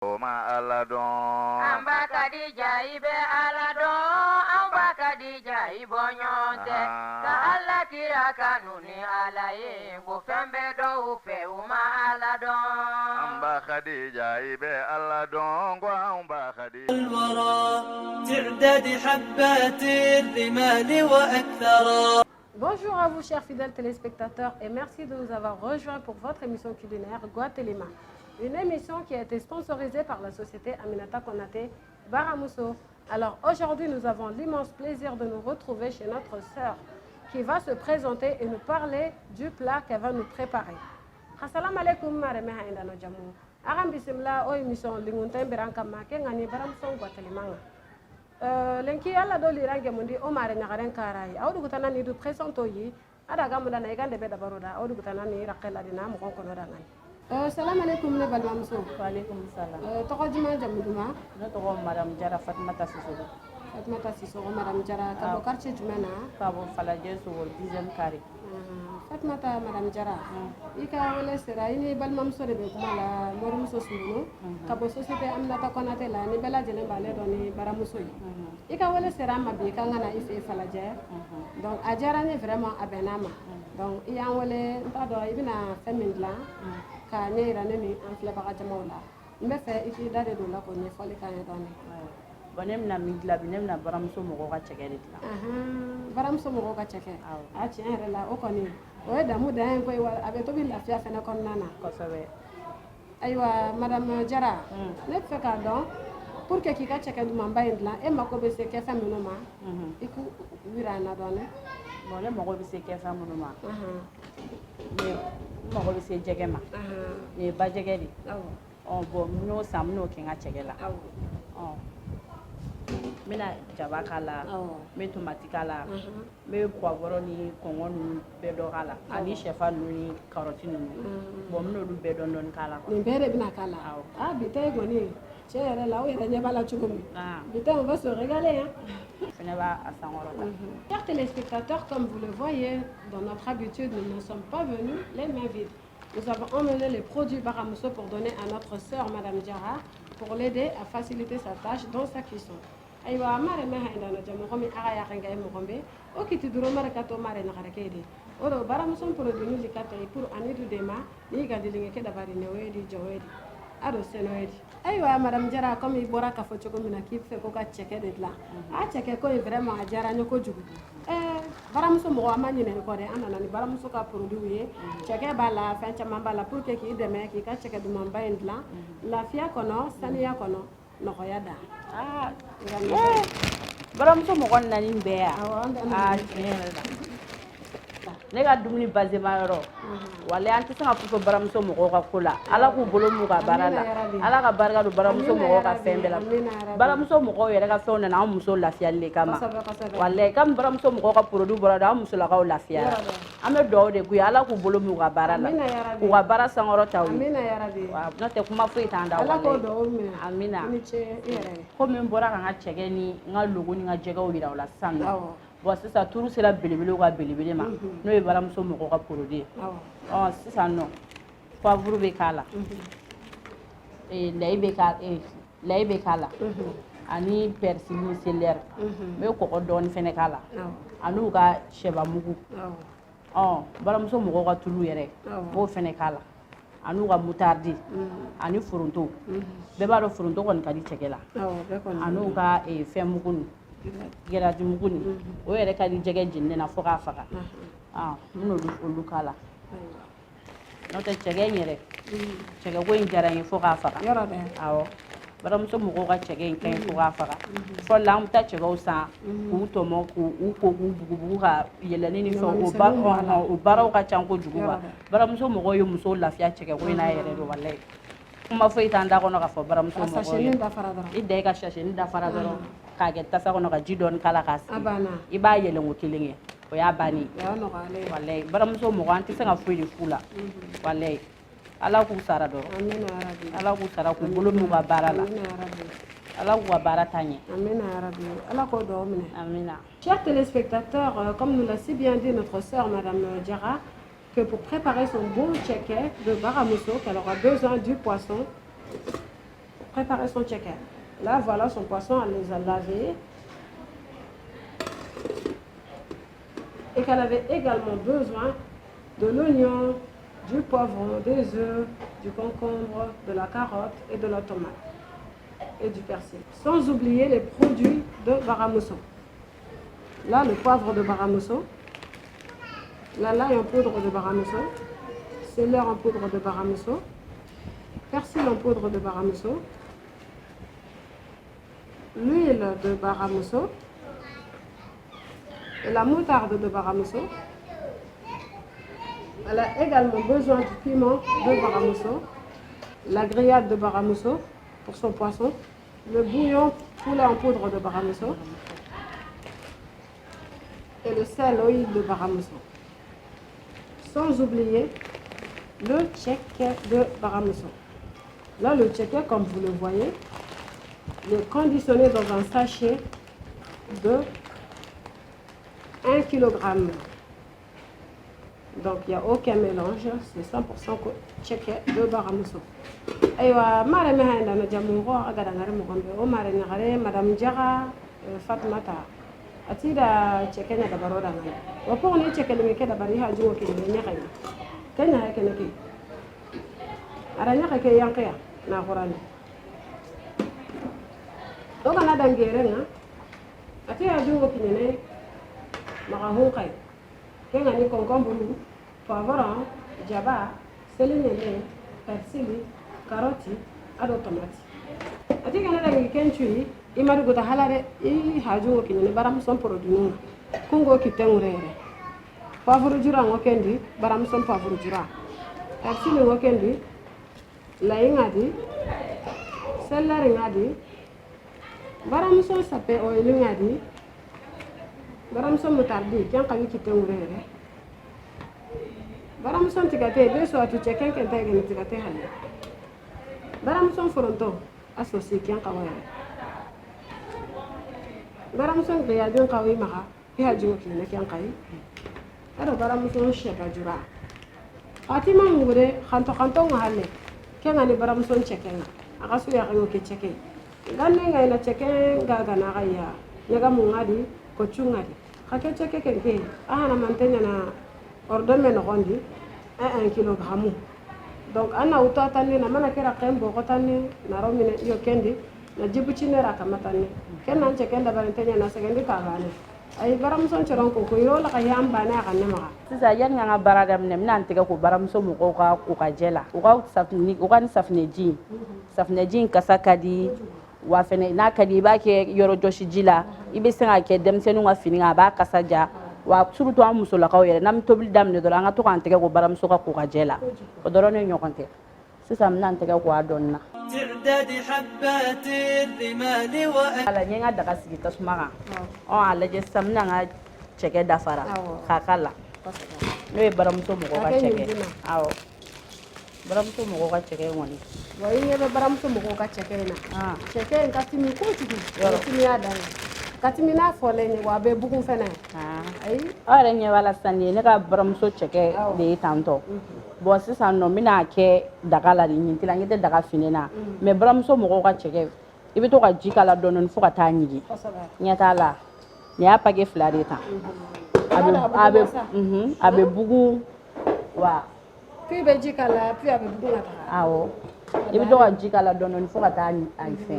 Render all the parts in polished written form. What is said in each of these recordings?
Ma aladon amba kadija ibe aladon amba kadija ibonyonte ka ala kira kanuni alaye ko fembe do fe uma aladon amba khadija ibe aladon kwa amba khadija الورى تعداد حبات الرمال وأكثرا. Bonjour à vous chers fidèles téléspectateurs et merci de nous avoir rejoints pour votre émission culinaire Guatelema. Une émission qui a été sponsorisée par la société Aminata Konaté Baramousso. Alors aujourd'hui nous avons l'immense plaisir de nous retrouver chez notre sœur qui va se présenter et nous parler du plat qu'elle va nous préparer. Assalamu alaikum mareme hainda no jamu. Aram bismillah o émission lingunten beranka make ngani Baramousso Guatelema. Lenki alla do lirange mundi o mare nyagaren karai awdu gutana ni du presento yi ada gamuda na igande be dabaroda awdu gutana ni raqela dina mo kon kono dangan assalamu alaikum ne balma muso wa alaikum salam to ko jima jamuduma no to ko madam jara Fatmata Sissoko madam jara ka bo quartier jumana ka bo falaje so 10e carré Fatmata madam jara ika wala sera ini balma muso de be kuma la mor muso sunu ka bo société Aminata Konaté la ni bela jelen bale do ni baramuso yi ika wala sera mabi ka ngana ife falaje donc a jara ni vraiment abenama donc iya wala nta do ibina femindla ka neira ne ni en fleba ka jamawla mbe fe iki dade do la ko ni foli ka ne don bonem na midla binem na baramuso mo ko chekere dila baramuso mo ko cheke a ci en la o ko ni o da mu da en ko wa abe to bi lafiya fe na kon nana ko sobe aywa madame jara ne fe ka don pour que ki ka cheke du mamba indla e mako be se ke femino ma iku wirana don bonem mo ko bi se ke femino ma ne mo ko bi se jege ma ne ba jege di oh bo no sam no kinga cheke la mina jaba kala me tomati kala me poivron ni kongo nu bedo kala ani chefa nu ni carotte nu bo mno lu bedo non kala ni bere bina kala bitay goni chere la o yere nyabala chukumi bitay on va se régaler Chers téléspectateurs, comme vous le voyez, dans notre habitude, nous ne sommes pas venus les mains vides. Nous avons emmené les produits Baramousso pour donner à notre sœur, Madame Diarra, pour l'aider à faciliter sa tâche dans sa cuisson. Aywa mare me hainda no jamu komi aga ya kanga mo gombe o kiti duro mare kato mare na garakede oro Baramousso produit ni likata pour anidu dema ni gandilinge ke dabari ne wedi jowedi ado senoedi aywa madame jara komi bora ka focho komi na kife ko ka cheke de la a cheke ko vraiment a jara nyoko jugu Baramousso mo amani ne ko de anana ni Baramousso ka produit ye cheke bala fa chama bala pour que ki deme ki ka cheke du mamba indla la fia kono sania kono no yada baramuso mo gon nani beya ne ga dumuni bazema yoro wala anti sanga fu baramuso mo ko kula ala ku bolo mu ga barala ala ka barga do baramuso mo ko ka fembela baramuso mo ko yere ka fewna na muso lafiya le kama wala kam baramuso mo ko ka produit bora da muso la ka lafiya ame do de ku ala ku bolo mu ga barala ku ga bara sangoro tawi amina ya rabbi na te kuma fu itanda wala ala ko do amina ni che yere ko men bora kan chege ni nga logo ni nga jega o wira wala sanga bon sisa turu sera belebele ka belebele ma no e baramuso mo ko ka produit sisa no poivre be kala lay be kala ani persil ni celery me ko don fene kala anu ka sheba mugu baramuso mo ko ka tulu yere o fene kala anu ka mutardi ani furunto be ba do furunto kon kadi chekela anu ka fe mugu gera di muguni o yere kadi jege jinne na foka faka muno lu kala no te chege nyere chege ko injara ni foka faka yoro de baramuso mo ko ka chege kan foka faka fo lam ta chege o sa ku to mo ku u ko bugu ka yelani ni fo o bara o ka chanko juguba baramuso mo ko yo muso lafiya chege ko ina yere do wallahi kuma fo itanda ko no ka fo baramuso mo ko ide ka shashe ni da fara doro ka ge tasa ko no ka jidon kala kasi iba yele ngo kilenge o ya bani wallahi baramuso mo ko anti sanga fo di fula wallahi ala ku sara doro amina rabbi ala ku sara ku bolo mu ga barala amina rabbi ala ku bara tanye amina rabbi ala ko do mine amina. Chers téléspectateurs, comme nous l'a si bien dit notre sœur Madame Diarra, que pour préparer son bon tchéké de Baramousso, qu'elle aura besoin du poisson, préparer son tcheké. Là, voilà son poisson, elle les a lavés. Et qu'elle avait également besoin de l'oignon, du poivron, des œufs, du concombre, de la carotte et de la tomate et du persil. Sans oublier les produits de Baramuso. Là, le poivre de Baramuso, là, l'ail en poudre de Baramuso, céleri en poudre de Baramuso, persil en poudre de Baramuso, l'huile de Baramuso et la moutarde de Baramuso. Elle a également besoin du piment de Baramuso, la grillade de Baramuso pour son poisson, le bouillon poulet en poudre de Baramuso et le sel oil de Baramuso. Sans oublier le tcheké de Baramuso. Là, le tcheké, comme vous le voyez, il est conditionné dans un sachet de 1 kg. Donc, il n'y a aucun mélange, c'est 100% tcheké de Baramuso. Aywa, mare me handa na jamu ko aga da ngare mo gombe o mare na gare madame Diarra Fatmata atida tcheké na da baro da ngare wa po ni tcheké le ke da bari ha juwo ke ni nya kayna kanya ha ke naki ara nya ke yanqiya na qur'ani do kana da ngere nga atida juwo ke ni ma ho kay ke ngani concombre poivron jaba selinene persili karoti ado tomati ati kana da kenchu i mari go ta halare i haju ko ni baram son produit kungo kitengurere poivre jura ngo kendi baram son poivre jura persili ngo kendi lay ngadi celery ngadi baram son sape oil ngadi baram son mutardi kyan kawi kitengurere baram son tigate be so atu cheken ken tege ni tigate halle baram son foronto associé kyan kawaya baram son riyadun kawi maka fi hajo kina kyan kai ado baram son sheka jura atima ngure khanto ngahalle kenga ni baram son cheken akasu ya kayo ke cheken ganne ngai na cheken gaga na gaya nyaga mungadi ko chungadi khake cheke kenke ana mantenya na ordome no gondi 1 kg. Donc ana utatani na mana kera kembo kotani na romine yo kendi na jibuchi nera kamatani kenna chekenda barentenya na segendi kabane ay baram son choron ko yo la kayam bana kanne ma sisa yan nga baradam nem nan tiga ko baram so mo ko ka jela o ka safni o kan safne jin kasakadi wa fene na kadi ba ke yoro joshi jila ibe senga ke dem senu nga fini nga ba kasaja wa surtout am musola kaw yere nam tobil dam ne do nga to kan tiga ko baram so ka jela o doro ne nyokonte sisa nan tiga ko adonna تعداد حبات الرمال ala nyenga daga sigi tasmaga o ala je samna nga cheke dafara kakala no e baram so mo ko ka cheke awo baram so mo ko ka cheke ngoni wa yebe baram so mo ko ka cheke na cheke ngatimi ko tigi timi ada katimi na fole ni wa be bugun fene ay are nye wala sani ne ka baram so cheke de tanto bo sisan no mina ke daga la ni tila ngite daga finena me baram so mo ko ka cheke ibe to ka jikala donon fu ka ta nyigi nyata la ni apage flare ta abe bugu wa puis be jikala puis abe bugu na ta awo ibe to ka jikala donon fu ka ta ay fe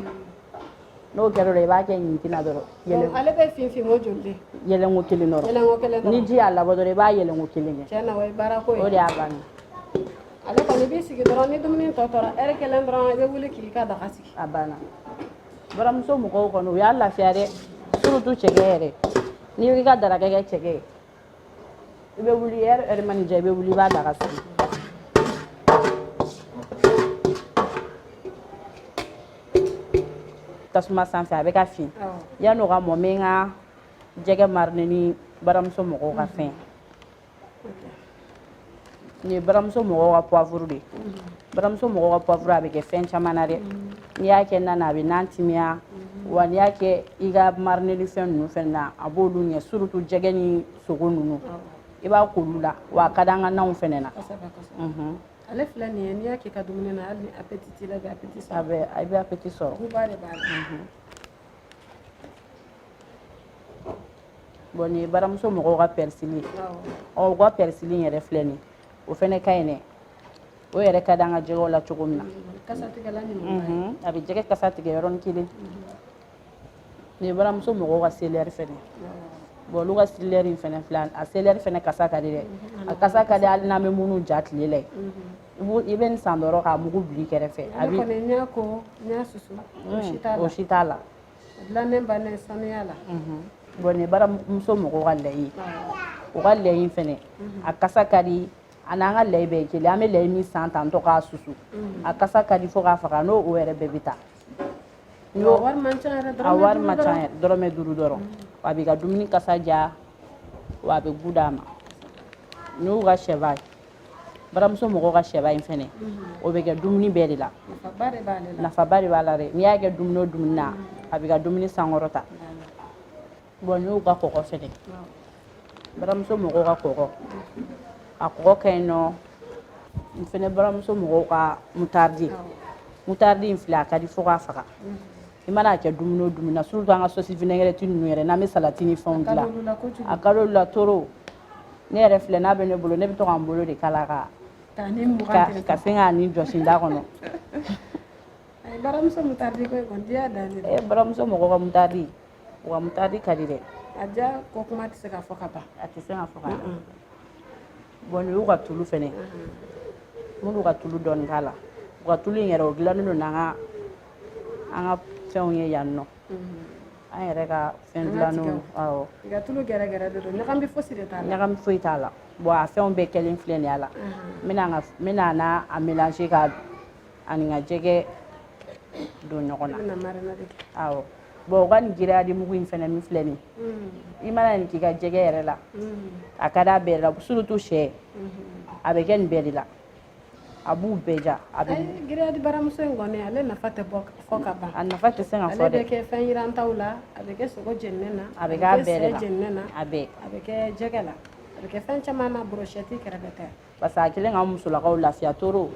no kero re ba ke nyinti na doro yele ale be fin mo jolle yele ngo kili noro ni ji ala bo dore ba yele ngo kili ne chena way barako o dia ban ale ko ni bi sigi doro ni dumni totora ere kelen doro be wuli ki ka da kasiki abana baram so mo ko no ya la fiare surtout chegere ni wi ga dara ga chege be wuli ere man je be wuli ba da kasiki tasuma sanfɛ a bɛ ka fin yan'o ka mɔ min ka jɛgɛ marine ni baramuso mɔgɔw ka fɛn ni baramuso mɔgɔw ka poivre de baramuso mɔgɔw ka poivre a bɛ kɛ fɛn caman na dɛ n'i y'a kɛ nan na a bɛ nan timiya wa n'i y'a kɛ i ka marine ni fɛn ninnu fɛn na a b'olu ɲɛ surtout jɛgɛ ni sogo ninnu i b'a k'olu la wa a ka di an ka nanw fɛnɛ na Ale filɛ nin ye n'i y'a kɛ ka dumuni na hali ni appétit t'i la i bɛ appétit sɔrɔ. A bɛ appétit sɔrɔ. Buba de b'a la. Bon ni baramuso mɔgɔw ka persil. Ɔ u ka persil yɛrɛ filɛ nin ye o fɛnɛ ka ɲi dɛ. O yɛrɛ ka di an ka jɛgɛw la cogo min na. Kasa tigɛla ɲuman. A bɛ jɛgɛ kasa tigɛ yɔrɔnin kelen. Ni baramuso mɔgɔw ka céleri fɛnɛ. Bon olu ka céleri in fɛnɛ filɛ a céleri fɛnɛ kasa ka di dɛ. A kasa ka di hali n'an bɛ minnu ja tile la yen. I bɛ nin san dɔrɔn k'a mugu bil'i kɛrɛfɛ. A bɛ kɔni n'i y'a ko n'i y'a susu o si t'a la. Dilannen bannen sanuya la. Bon ni baramuso mɔgɔw ka layi u ka layi fɛnɛ a kasa ka di a n'an ka layi bɛɛ ye kelen an bɛ layi min san tantɔ k'a susu a kasa ka di fo k'a faga n'o yɛrɛ bɛɛ bɛ taa. A wari man ca yɛrɛ a wari man ca yɛrɛ dɔrɔmɛ 5 dɔrɔn a b'i ka dumuni kasa ja wa a bɛ gu d'a ma n'u y'u ka sɛba baramuso mɔgɔw ka sɛba in fɛnɛ o bɛ kɛ dumuni bɛɛ de la nafaba de b'a la dɛ n'i y'a kɛ dumuni o dumuni na a b'i ka dumuni sankɔrɔta. Bon n'u ka kɔgɔ fɛnɛ baramuso mɔgɔw ka kɔgɔ a kɔgɔ ka ɲi nɔ n fɛnɛ baramuso mɔgɔw ka mutardi in filɛ a ka di fo k'a faga i mana kɛ dumuni o dumuni na surtout an ka sauce vinaigrette ninnu yɛrɛ n'an bɛ salati ni fɛnw dilan a ka d'olu la trop ne yɛrɛ filɛ n'a bɛ ne bolo ne bɛ to ka n bolo de kala ka fɛn k'a ni jɔsi n da kɔnɔ. Baramuso mutardi ko kɔni diya dan de. Baramuso mɔgɔw ka mutardi u ka mutardi ka di dɛ. A ja ko kuma tɛ se ka fɔ ka ban. A tɛ se ka fɔ ka ban. Bon ni y'u ka tulu fɛnɛ minnu ka tulu dɔɔni k'a la u ka tulu in yɛrɛ o dilannen don n'an ka fɛnw ye yan nɔ an yɛrɛ ka fɛn dilannenw awɔ. I ka tulu gɛrɛgɛrɛ de don ɲagami fosi de t'a la. Ɲagami foyi t'a la bon a fɛnw bɛɛ kɛlen filɛ nin ye a la n bɛna n'a mélanger ka ani n ka jɛgɛ don ɲɔgɔn na. Awɔ. Bon u ka nin giriyadi mugu in fɛnɛ min filɛ nin ye i mana nin k'i ka jɛgɛ yɛrɛ la a ka d'a bɛɛ la surtout sɛ a bɛ kɛ nin bɛɛ de la a b'u bɛɛ ja. Giriyadi baramuso in kɔni ale nafa tɛ fɔ ka ban. A nafa tɛ se ka fɔ dɛ. Ale bɛ kɛ fɛn yirantaw la a bɛ kɛ sogo jeninen na a bɛ k'a bɛɛ de la a bɛ kɛ jɛgɛ la a bɛ kɛ fɛn caman na brochette kɛrɛfɛ tɛ. Parce que a kɛlen ka musolakaw lafiya toro.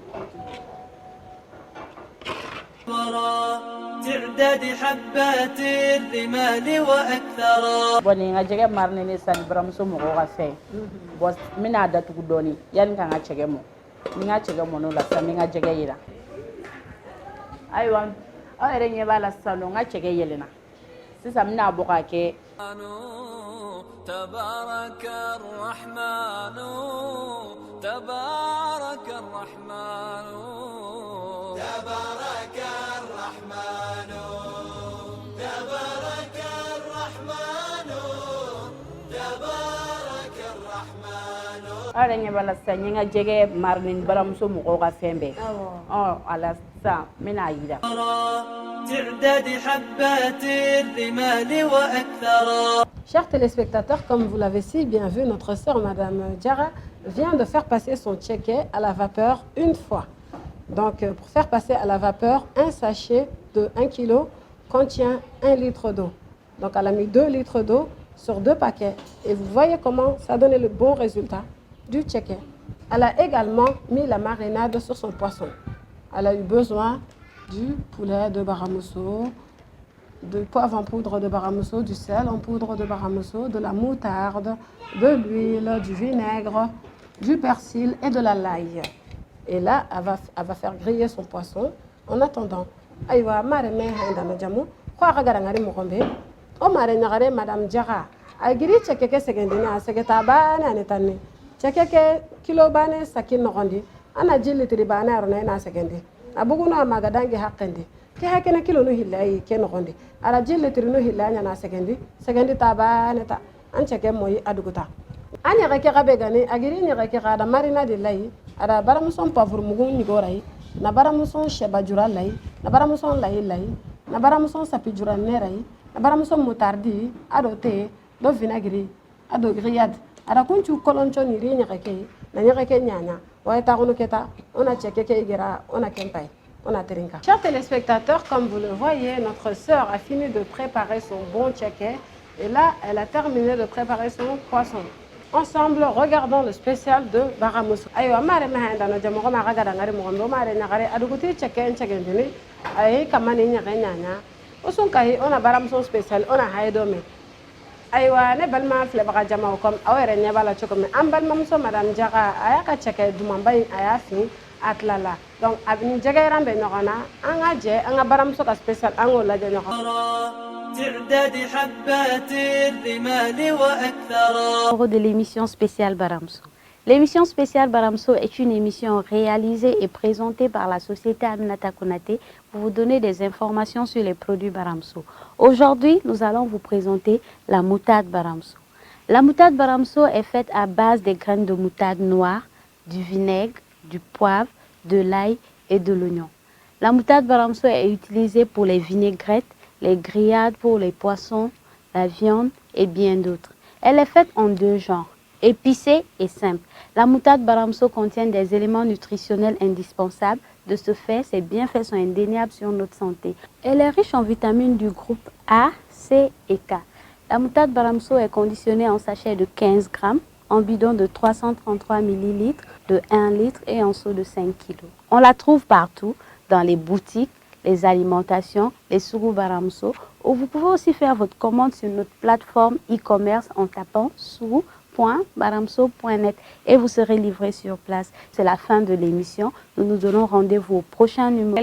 تعداد حبات الرمال وأكثر. Bon ni n ka jɛgɛ mariner sisan ni baramuso mɔgɔw ka fɛn bon n bɛna datugu dɔɔni yanni ka n ka cɛkɛ mɔ ni n ka cɛkɛ mɔn'o la sisan n bɛ n ka jɛgɛ jira ayiwa aw yɛrɛ ɲɛ b'a la sisan nɔ n ka cɛkɛ yɛlɛnna sisan n bɛna bɔ k'a kɛ. تبارك الرحمن تبارك الرحمن تبارك الرحمن تبارك الرحمن تبارك الرحمن. aw yɛrɛ ɲɛ b'a la sisan n ye n ka jɛgɛ mariner ni baramuso mɔgɔw ka fɛn bɛɛ a la sisan n bɛna yira. تعداد حبات الرمال وأكثر. Chers téléspectateurs, comme vous l'avez si bien vu, notre sœur Madame Diarra vient de faire passer son tchéké à la vapeur une fois. Donc, pour faire passer à la vapeur, un sachet de 1 kg contient 1 litre d'eau. Donc, elle a mis 2 litres d'eau sur 2 paquets. Et vous voyez comment ça a donné le bon résultat du tchéké. Elle a également mis la marinade sur son poisson. Elle a eu besoin du poulet de Baramuso, de poivre en poudre de Baramuso, du sel en poudre de Baramuso, de la moutarde, de l'huile, du vinaigre, du persil et de la l'ail. Et là, elle va faire griller son poisson en attendant. Aïwa, marine haindana jamu, kwa garangari mokombe, o marine ngare Madame Diarra. Agiri chekeke segendina, segeta bana netane. Chekeke kilo bane sakin nogondi. Ana jili tribana arona ina segendi. Abuguna magadangi hakendi. Ke hakena kilo no hillayi ke nogondi. Ala jili trino hillanya na segendi. Segendi taba neta. An cheke moyi aduguta. Anya reke gabegani agiri nya reke gada marina de lay. Ada baramuson pavur mugun nigorai. Na baramuson shebajura lay. Na baramuson lay lay. Na baramuson sapijura nerai. Na baramuson mutardi adote do vinagri ado grillade. Ada kunchu koloncho ni ri nya reke. Na nya reke nyanya. Wa ta gono keta ona cheke ke igira ona kempai. Chers téléspectateurs, comme vous le voyez, notre sœur a fini de préparer son bon tchéké et là, elle a terminé de préparer son poisson. ensemble, regardons le spécial de Baramuso. Ayo mare me handa no jamo ma gaga ngari mo ndo mare nyagare aduguti cheken dini ay kamani nyanya osun kai ona Baramuso spécial ona haydo me aywa ne balma fle baka jama comme awere nya bala choko me ambal mamso madame Diarra aya ka cheke dumambay aya fi atlala donc abini jega rambe nokona anga je anga Baramuso ka spécial ango la je nokona de l'émission spéciale Baramso. L'émission spéciale Baramso est une émission réalisée et présentée par la société Aminata Konaté pour vous donner des informations sur les produits Baramso. Aujourd'hui, nous allons vous présenter la moutarde Baramso. La moutarde Baramso est faite à base des graines de moutarde noire, du vinaigre, du poivre, de l'ail et de l'oignon. La moutarde Baramso est utilisée pour les vinaigrettes, les grillades pour les poissons, la viande et bien d'autres. Elle est faite en deux genres, épicée et simple. La moutarde Baramso contient des éléments nutritionnels indispensables. De ce fait, ses bienfaits sont indéniables sur notre santé. Elle est riche en vitamines du groupe A, C et K. La moutarde Baramso est conditionnée en sachet de 15 grammes, en bidon de 333 ml, de 1 litre et en seau de 5 kg. On la trouve partout, dans les boutiques, les alimentations, les sourous Baramso, ou vous pouvez aussi faire votre commande sur notre plateforme e-commerce en tapant sourou.baramso.net et vous serez livré sur place. C'est la fin de l'émission. Nous nous donnons rendez-vous au prochain numéro.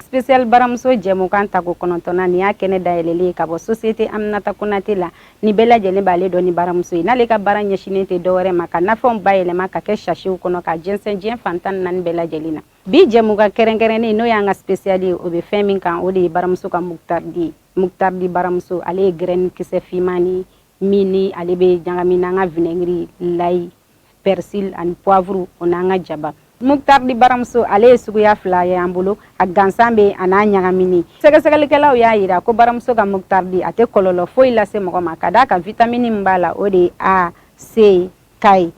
Spécial Baramso Djemokan Tako Konontona Nia Keneda Elele Kabo Société Aminata Konaté la ni bela jele bale do ni Baramso na leka baranya shinete dore maka na fon bayele maka ke shashi ukono ka jensen jen fantan nan bela jelina bi jemuga kerengerene no yanga spéciali obe femin kan odi Baramso ka muktardi Baramso ale graine kise fimani mini ale be jangamina nga vinaigre lay persil and poivre onanga jaba muktardi Baramso ale suguya fla ya ambulo agansambe ananya ngamini segasegalikela ya ira ko Baramso ga muktardi ate kololo foi la se mo ma kada ka vitamine mbala ode A C K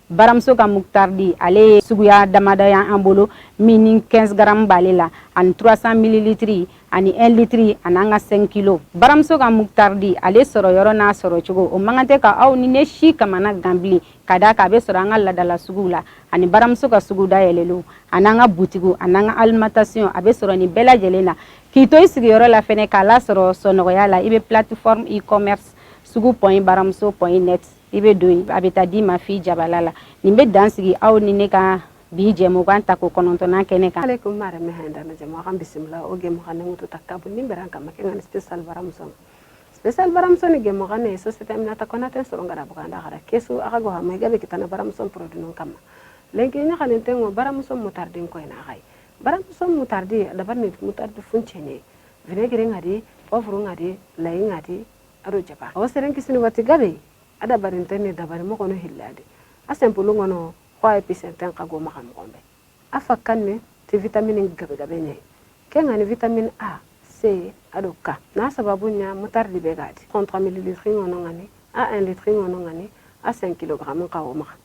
Baramso ka muktardi ale suguya damada ya ambulo mini 15 gram balela an 300 ml ani 1 litre ananga 5 kg Baramso ka muktardi ale soro yoro na soro chugo o mangante ka aw ni ne shi kamana gambli kada ka be soro anga ladala sugula ani Baramso ka suguda yelelu ananga butigu ananga alimentation abe soro ni bela jelena kito isigi yoro la fene kala soro sono yala ibe plateforme e-commerce sugu.baramso.net ibe doy abeta di ma fi jabalala nimbe dansigi aw ni ne ka bi jemo kan tako konontona kene kan alaikum mare me handa na jamo kan bismillah o gemo kan ngutu takabu nimbe ranka make ngani spécial Baramso ni gemo kan e société Aminata Konaté so ngara bukanda gara kesu aga go ha me gabe kitana Baramso produit non kama lenki nya kan tengo Baramso mutardi ko ina gai Baramso mutardi da barni mutardi funchene vinaigre ngadi poivre ngadi lay ngadi aro jaba o seren kisini wati gabe ada barin tene da bari mo kono hillade a simple ngono ko epicenten ka go makam gombe afakan ne te vitamine gabe ne kenga ni vitamine A C ado K na sababu nya mutardi be gadi 33 ml ngono ngani a 1 litre ngono ngani a 5 kg ka o makam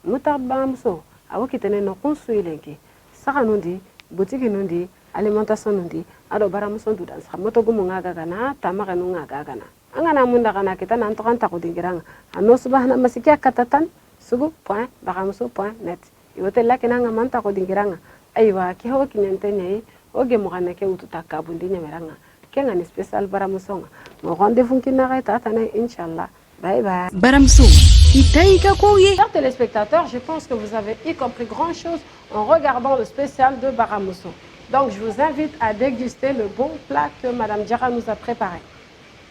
mutardi Baramso awo kitene no konsu ilenki saka nundi boutique nundi alimentation nundi ado Baramso dudan sa moto gumu ngaga kana tamaka nu ngaga kana angana munda kana kita nan to kan ta ko dingiranga anno subhana masikia katatan sugu.baramso.net iwote lakina nga manta ko dingiranga aywa ki ho kinyente nyai oge mo kana ke ututa kabundi nyameranga kenga ni spécial Baramso mo rendez-vous kina ta tane inshallah bye bye Baramso Chers téléspectateurs, je pense que vous avez y compris grand chose en regardant le spécial de Baramso. Donc je vous invite à déguster le bon plat que Madame Diarra nous a préparé.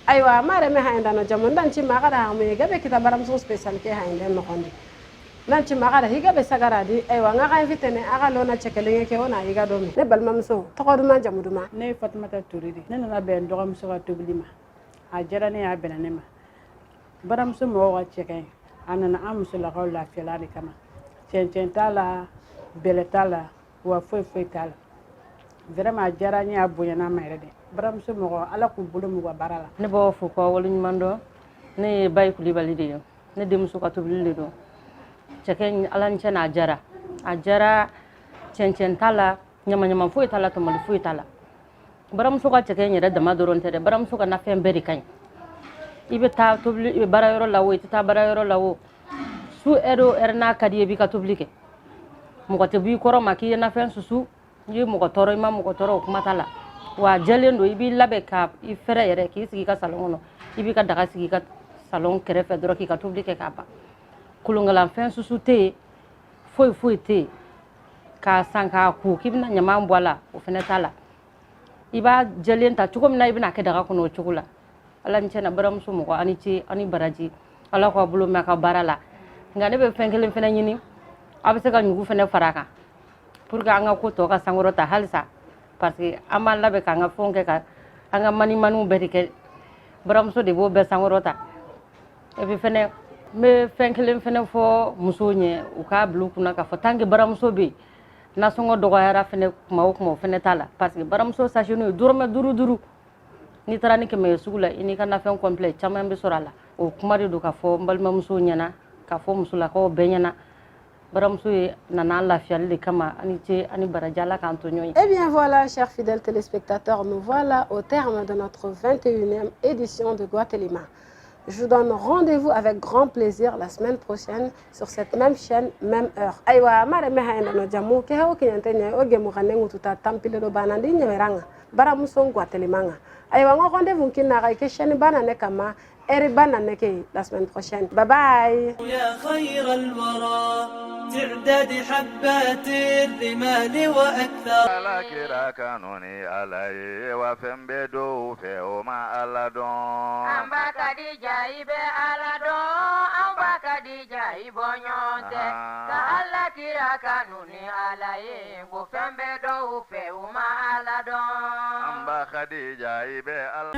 Aywa mare me hainda no jamon dan ci magara me gabe kita Baramso spécial ke hainde no kondi dan ci magara higa be sagara di aywa nga ga invité ne aga lona cekelenge ke wona higa do mi ne balmamso to ko duma jamuduma ne Fatmata Touridi ne na be ndogam so tublima a jara ne ya benane ma Baramso mo wa ceken anana amso la ko la felari kama cen tala beletala wa foi tala vraiment jara nya bonyana mayre de Baramso mo ala ku bulu mu barala ne bo fu ko wolu mando ne bay ku libali de ne dem su ko tubli do ceken alan cena ajara cen tala nyama foi tala to mal foi tala Baramso ko ceken yere da madoron te de Baramso ko na fem beri kan ibe ta tobli ibe bara yoro lawo ita bara yoro lawo su ero erna kadi bi ka tobli ke mo ko te bi koro maki na fen susu yi mo ko toro ma mo ko toro kuma tala wa jalendo ibi labe ka I fere yere ki sigi ka salon no ibi ka daga sigi ka salon kere fe doro ki ka tobli ke kapa kulungala fen susu te foi te ka sanka ku kibna nyama mbwala o fene tala iba jalenta chukomna ibna ke daga kuno chukula ala ncena baram sumu ko ani ci ani baraji ala ko bulu maka barala ngane be fenkelen fene nyini abse ka nyugu fene faraka pour que anga ko to ka sangorota halsa parce que amal labe ka nga fonke ka anga mani manu berike baram so de bo be sangorota e be fene me fenkelen fene fo musonye u ka bulu kuna ka fotange baram so be na songo dogo yara fene kuma fene tala parce que baram so sachenu durma duru ni tarani ke me sugula ini kana fen complet chama mbe sorala o kuma de do ka fo mbalma muso nyana ka fo musula ko benyana baram so nana la fiale kama ani ce ani barajala ka Antonio. Eh bien voilà, chers fidèles téléspectateurs, nous voilà au terme de notre 21e édition de Guatelima. Je vous donne rendez-vous avec grand plaisir la semaine prochaine sur cette même chaîne, même heure. Aywa, mare meha enda no jamu ke ha okinyantenya oge muganengu tuta tampile do banandi nyemeranga. Bara musong Guatelimanga. Aywa, on rendez-vous kinara ke chaîne banane kama eri banane ke la semaine prochaine. Bye bye. يا خير الورى تعداد حبات الرمال وأكثر ala kira kanuni alaye wa fembe do fe o ma ala don amba kadija ibe ala don amba kadija ibonyonte ka ala kira kanuni alaye go fembe do fe uma ala don amba khadija ibe ala